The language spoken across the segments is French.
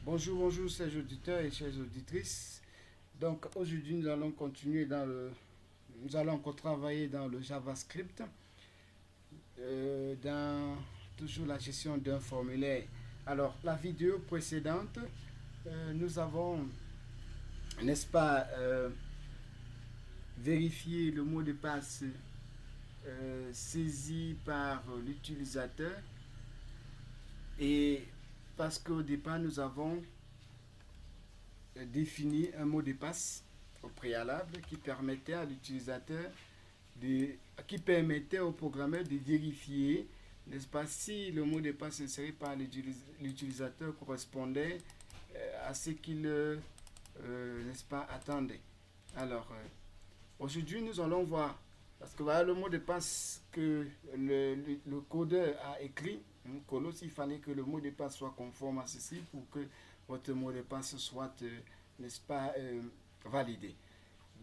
Bonjour, bonjour, chers auditeurs et chères auditrices. Donc aujourd'hui, nous allons continuer nous allons encore travailler dans le JavaScript, dans toujours la gestion d'un formulaire. Alors, la vidéo précédente, nous avons, n'est-ce pas, vérifié le mot de passe saisi par l'utilisateur et parce qu'au départ, nous avons défini un mot de passe au préalable qui permettait à l'utilisateur de, qui permettait au programmeur de vérifier, n'est-ce pas, si le mot de passe inséré par l'utilisateur correspondait à ce qu'il, n'est-ce pas, attendait. Alors, aujourd'hui, nous allons voir, parce que voilà le mot de passe que le codeur a écrit, Colos, il fallait que le mot de passe soit conforme à ceci pour que votre mot de passe soit, n'est-ce pas, validé.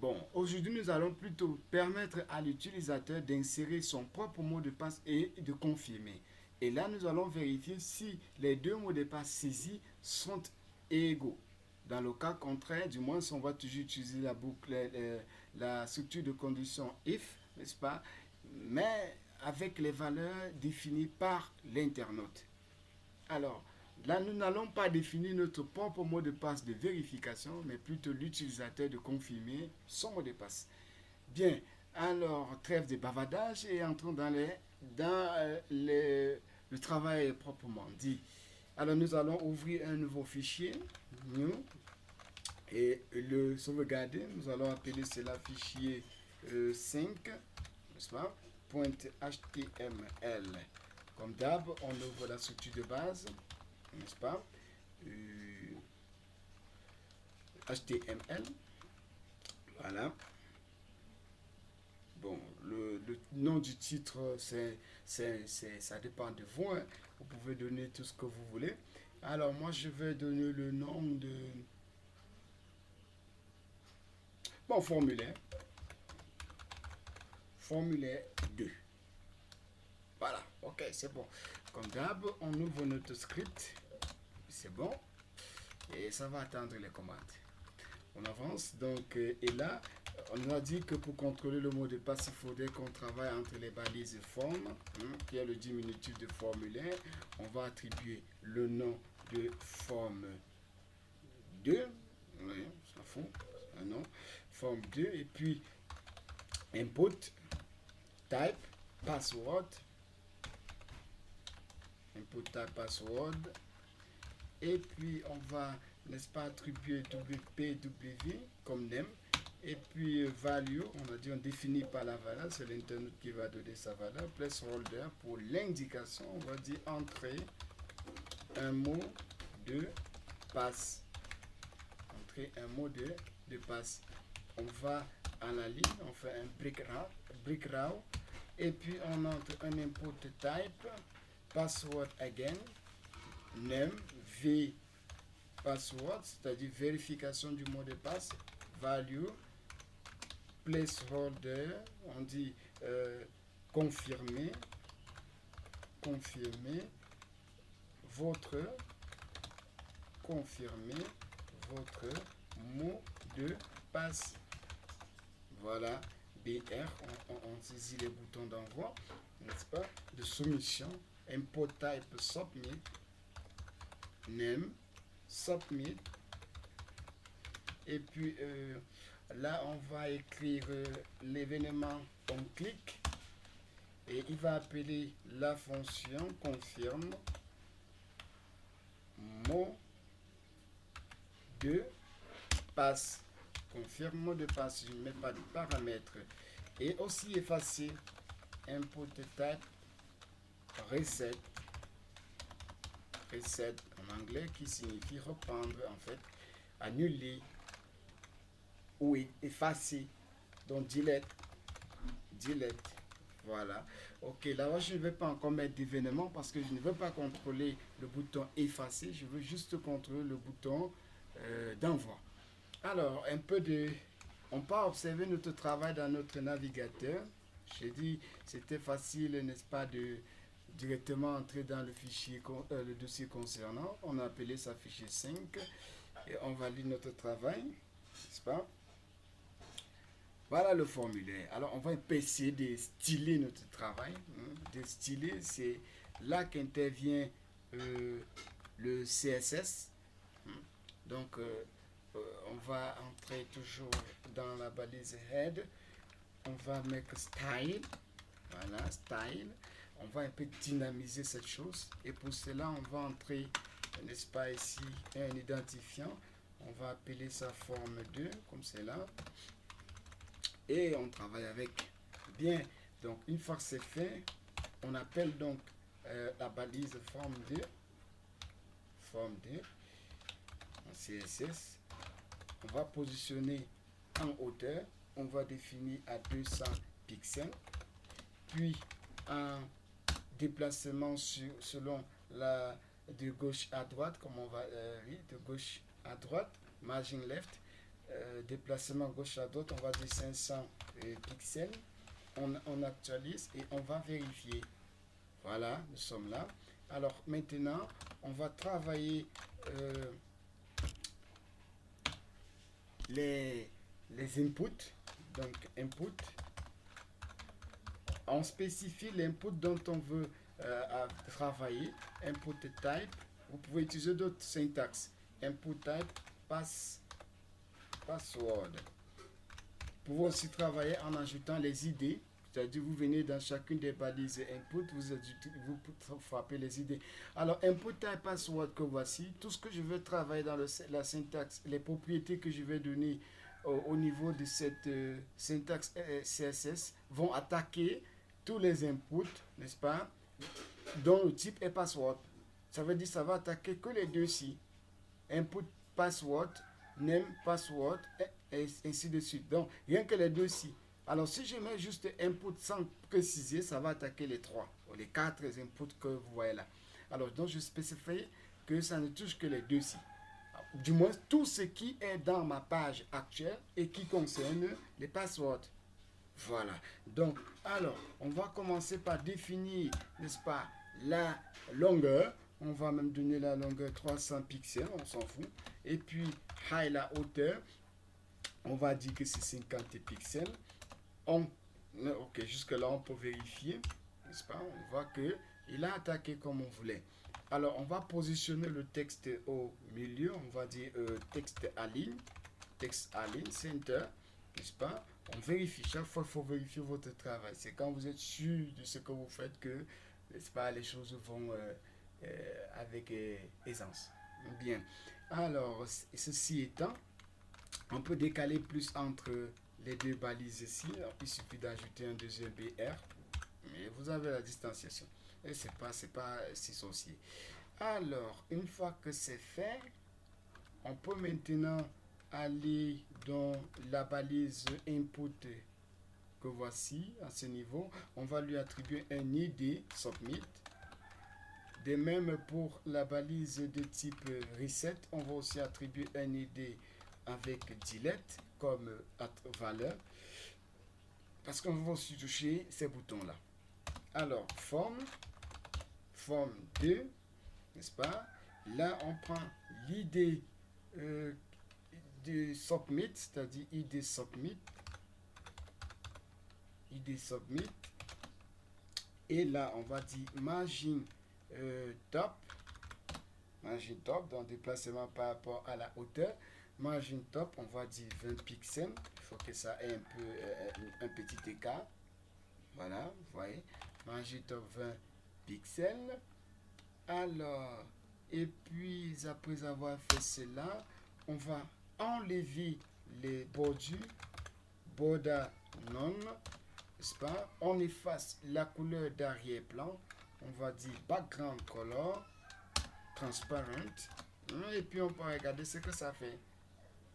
Bon, aujourd'hui, nous allons plutôt permettre à l'utilisateur d'insérer son propre mot de passe et de confirmer. Et là, nous allons vérifier si les deux mots de passe saisis sont égaux. Dans le cas contraire, du moins, on va toujours utiliser la boucle, la structure de condition if, n'est-ce pas? Mais avec les valeurs définies par l'internaute. Alors, là, nous n'allons pas définir notre propre mot de passe de vérification, mais plutôt l'utilisateur de confirmer son mot de passe. Bien, alors, trêve de bavardage et entrons dans le travail proprement dit. Alors, nous allons ouvrir un nouveau fichier, new, et le sauvegarder. Nous allons appeler cela fichier 5, n'est-ce pas? .html. Comme d'hab, on ouvre la structure de base, n'est-ce pas? HTML. Voilà. Bon, le nom du titre, ça dépend de vous, hein. Vous pouvez donner tout ce que vous voulez. Alors, moi, je vais donner le nom de... Bon, formulaire. Formulaire 2. Voilà, ok, c'est bon. Comme d'hab, on ouvre notre script. C'est bon. Et ça va attendre les commandes. On avance. Donc, et là, on a dit que pour contrôler le mot de passe, il faudrait qu'on travaille entre les balises forme, qui est le diminutif de formulaire. On va attribuer le nom de forme 2. Oui, ça fout. Un nom. Forme 2. Et puis, input, type, password. Input, type, password. Et puis, on va, n'est-ce pas, attribuer WPW comme name. Et puis, value, on a dit, on définit par la valeur, c'est l'internaute qui va donner sa valeur. Placeholder, pour l'indication, on va dire entrer un mot de passe. Entrer un mot de passe. On va à la ligne, on fait un break row. Et puis, on entre un input type, password again, name, v password, c'est-à-dire vérification du mot de passe, value, placeholder, on dit confirmer, confirmer votre mot de passe. Voilà, BR, on saisit les boutons d'envoi, n'est-ce pas, de soumission, import type submit, name, submit, et puis là on va écrire l'événement on clique et il va appeler la fonction confirme mot de passe. Confirme mot de passe, je ne mets pas de paramètres. Et aussi effacer input type reset en anglais qui signifie reprendre en fait, annuler ou effacer. Donc delete. Voilà. Ok, là je ne vais pas encore mettre d'événement parce que je ne veux pas contrôler le bouton effacer, je veux juste contrôler le bouton d'envoi. Alors, on peut observer notre travail dans notre navigateur. J'ai dit, c'était facile, n'est-ce pas, directement entrer dans le fichier, le dossier concernant. On a appelé ça fichier 5 et on valide notre travail, n'est-ce pas? Voilà le formulaire. Alors, on va essayer de styler notre travail. De styler, c'est là qu'intervient le CSS. Donc, on va entrer toujours dans la balise head. On va mettre style. Voilà, style. On va un peu dynamiser cette chose. Et pour cela, on va entrer, n'est-ce pas, ici, un identifiant. On va appeler ça forme 2, comme cela. Et on travaille avec. Bien, donc une fois que c'est fait, on appelle donc la balise forme 2. Forme 2. En CSS. On va positionner en hauteur. On va définir à 200 pixels. Puis en déplacement selon de gauche à droite, comme on va de gauche à droite, margin left, déplacement gauche à droite, on va dire 500 pixels. On actualise et on va vérifier. Voilà, nous sommes là. Alors maintenant, on va travailler les inputs. Donc input. On spécifie l'input dont on veut travailler. Input type. Vous pouvez utiliser d'autres syntaxes. Input type, password. Vous pouvez aussi travailler en ajoutant les idées. C'est-à-dire, vous venez dans chacune des balises input, vous frappez les idées. Alors, input type password que voici, tout ce que je veux travailler dans la syntaxe, les propriétés que je vais donner au niveau de cette syntaxe CSS vont attaquer tous les inputs, n'est-ce pas, dont le type est password. Ça veut dire que ça va attaquer que les deux-ci. Input password, name password, et ainsi de suite. Donc, rien que les deux-ci. Alors, si je mets juste input sans préciser, ça va attaquer les 3 ou les 4 inputs que vous voyez là. Alors, donc, je spécifie que ça ne touche que les deux-ci. Du moins, tout ce qui est dans ma page actuelle et qui concerne les passwords. Voilà. Donc, alors, on va commencer par définir, n'est-ce pas, la longueur. On va même donner la longueur 300 pixels, on s'en fout. Et puis, high, la hauteur. On va dire que c'est 50 pixels. Ok, jusque-là, on peut vérifier, n'est-ce pas? On voit qu'il a attaqué comme on voulait. Alors, on va positionner le texte au milieu. On va dire texte align, center, n'est-ce pas? On vérifie. Chaque fois, il faut vérifier votre travail. C'est quand vous êtes sûr de ce que vous faites que, n'est-ce pas, les choses vont avec aisance. Bien. Alors, ceci étant, on peut décaler plus entre les deux balises ici. Alors, il suffit d'ajouter un deuxième BR. Mais vous avez la distanciation. Et c'est pas si sorcier. Alors, une fois que c'est fait, on peut maintenant aller dans la balise input que voici à ce niveau. On va lui attribuer un ID submit. De même pour la balise de type reset, on va aussi attribuer un ID avec delete comme valeur. Parce qu'on va aussi toucher ces boutons-là. Alors, forme 2, n'est-ce pas? Là, on prend l'id de submit, c'est-à-dire id submit. Et là, on va dire margin top, donc déplacement par rapport à la hauteur. Margin top, on va dire 20 pixels. Il faut que ça ait un petit écart. Voilà, vous voyez. Margin top 20 pixels. Alors, et puis après avoir fait cela, on va enlever les bordures, border none, n'est-ce pas? On efface la couleur d'arrière-plan. On va dire background color, transparent. Et puis on peut regarder ce que ça fait.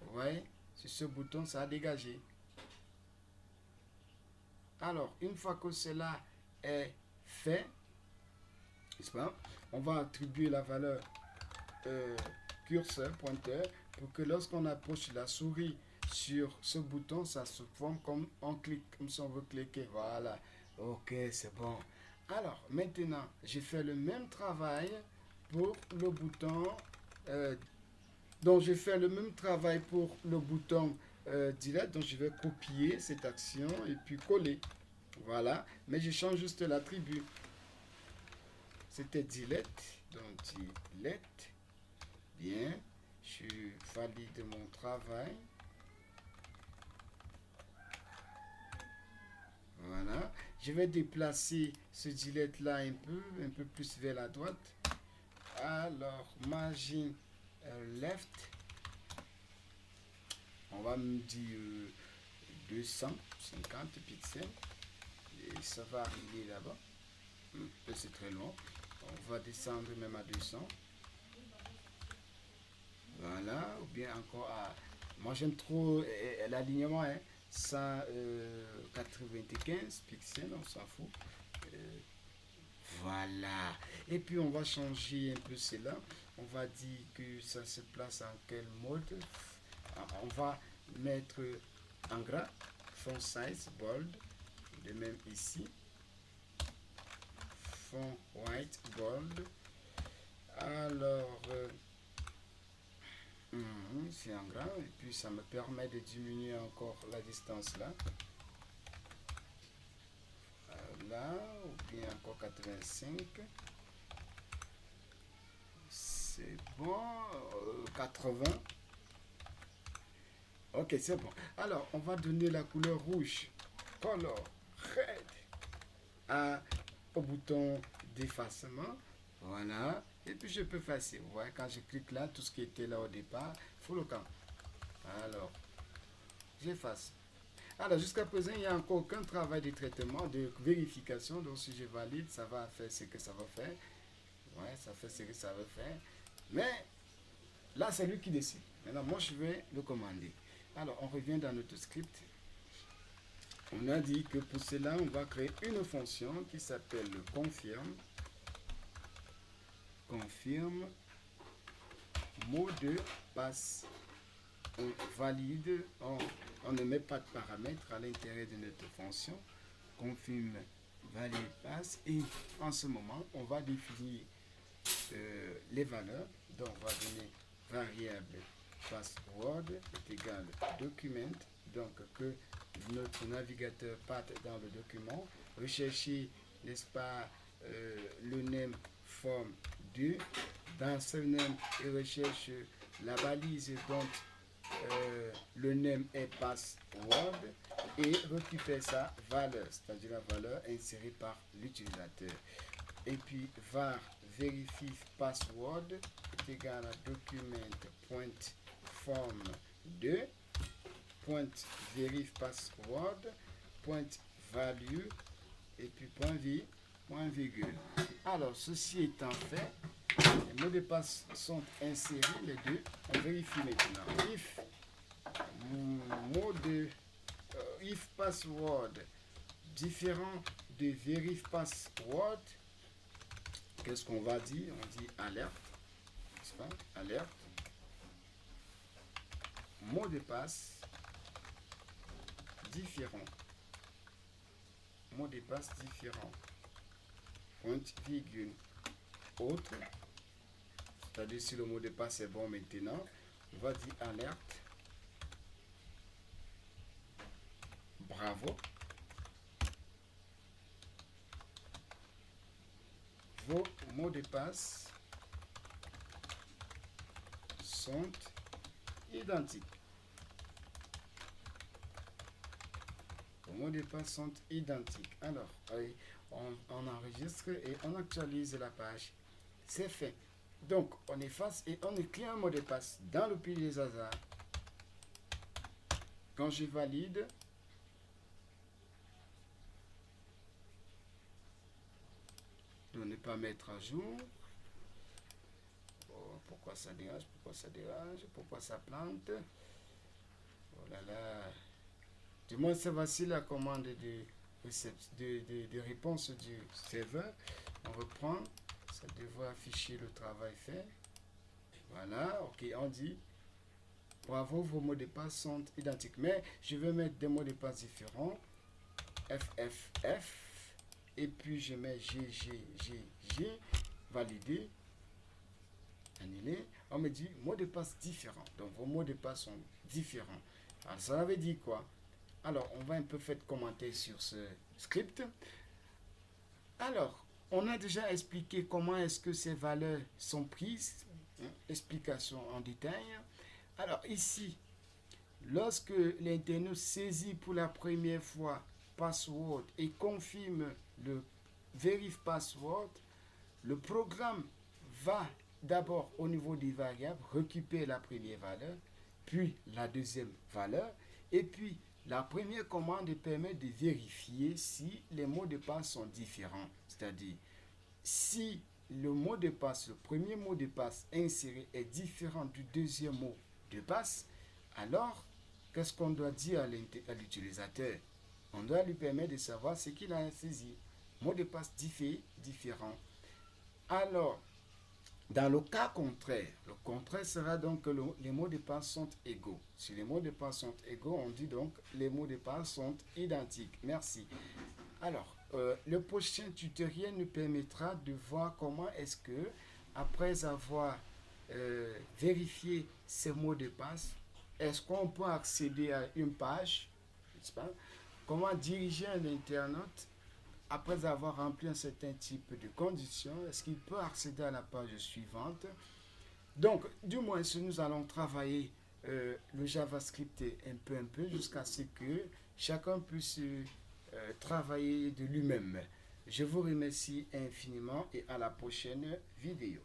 Vous voyez, sur ce bouton, ça a dégagé. Alors, une fois que cela est fait, n'est-ce pas? On va attribuer la valeur curseur, pointeur, pour que lorsqu'on approche la souris sur ce bouton, ça se forme comme on clique, comme si on veut cliquer. Voilà. Ok, c'est bon. Alors, maintenant, j'ai fait le même travail pour le bouton. Donc, je fais le même travail pour le bouton Delete. Donc, je vais copier cette action et puis coller. Voilà. Mais je change juste l'attribut. C'était Delete. Donc, Delete. Bien. Je valide mon travail. Voilà. Je vais déplacer ce delete là un peu plus vers la droite. Alors, margin left, on va me dire 250 pixels. Et ça va arriver là-bas. C'est très long. On va descendre même à 200. Voilà. Ou bien encore à... Moi, j'aime trop l'alignement, hein. 195 pixels, on s'en fout. Voilà. Et puis on va changer un peu cela. On va dire que ça se place en quel mode. On va mettre en gras, font size, bold. De même ici. Font white, bold. Alors, c'est en gras. Et puis ça me permet de diminuer encore la distance là. Là, ou bien encore 85. C'est bon. 80. Ok, c'est bon. Alors, on va donner la couleur rouge. Color red. Au bouton d'effacement. Voilà. Et puis, je peux effacer. Vous voyez, quand je clique là, tout ce qui était là au départ, il faut le camp. Alors, j'efface. Alors, jusqu'à présent, il n'y a encore aucun travail de traitement, de vérification. Donc, si je valide, ça va faire ce que ça va faire. Ouais, ça fait ce que ça va faire. Mais, là, c'est lui qui décide. Maintenant, moi, je vais le commander. Alors, on revient dans notre script. On a dit que pour cela, on va créer une fonction qui s'appelle confirm. Confirme mot de passe. On valide, on ne met pas de paramètres à l'intérieur de notre fonction. Confirme valide passe. Et en ce moment, on va définir les valeurs. Donc, on va donner variable password est égal document. Donc, que notre navigateur parte dans le document. Rechercher, n'est-ce pas, le name form 2. Dans ce name, il recherche la balise dont le name est password et récupère sa valeur, c'est-à-dire la valeur insérée par l'utilisateur. Et puis var verify password est égal à document.form 2 .verif password .value et puis point virgule. Alors ceci étant fait, les mots de passe sont insérés les deux. On vérifie maintenant. If password différent de verif password, qu'est-ce qu'on va dire? On dit alerte, n'est-ce pas? Alerte. Mot de passe différent. Mot de passe différent. Point virgule. Autre. C'est-à-dire si le mot de passe est bon maintenant, on va dire alerte. Bravo. Vos mots de passe sont identiques. Vos mots de passe sont identiques. Alors, on enregistre et on actualise la page. C'est fait. Donc, on efface et on écrit un mot de passe dans le pilier des hasards. Quand je valide, de ne pas mettre à jour. Oh, pourquoi ça dérange? Pourquoi ça dérange? Pourquoi ça plante? Oh là là. Du moins, c'est facile la commande de réponse du serveur. On reprend. Ça devrait afficher le travail fait. Voilà. Ok, on dit bravo, vos mots de passe sont identiques. Mais je vais mettre des mots de passe différents. FFF. et puis je mets G, validé, annulé. On me dit mot de passe différent. Donc vos mots de passe sont différents. Alors ça veut dire quoi? Alors on va un peu faire commenter sur ce script. Alors, on a déjà expliqué comment est-ce que ces valeurs sont prises. Explication en détail. Alors ici, lorsque l'internaute saisit pour la première fois password et confirme le verif password, le programme va d'abord au niveau des variables récupérer la première valeur, puis la deuxième valeur, et puis la première commande permet de vérifier si les mots de passe sont différents. C'est-à-dire, si le mot de passe, le premier mot de passe inséré est différent du deuxième mot de passe, alors qu'est-ce qu'on doit dire à l'utilisateur? On doit lui permettre de savoir ce qu'il a saisi. Mot de passe différent. Alors, dans le cas contraire, le contraire sera donc que les mots de passe sont égaux. Si les mots de passe sont égaux, on dit donc les mots de passe sont identiques. Merci. Alors, le prochain tutoriel nous permettra de voir comment est-ce que, après avoir vérifié ces mots de passe, est-ce qu'on peut accéder à une page, n'est-ce pas? Comment diriger un internaute après avoir rempli un certain type de conditions, est-ce qu'il peut accéder à la page suivante? Donc, du moins, si nous allons travailler le JavaScript un peu, jusqu'à ce que chacun puisse travailler de lui-même. Je vous remercie infiniment et à la prochaine vidéo.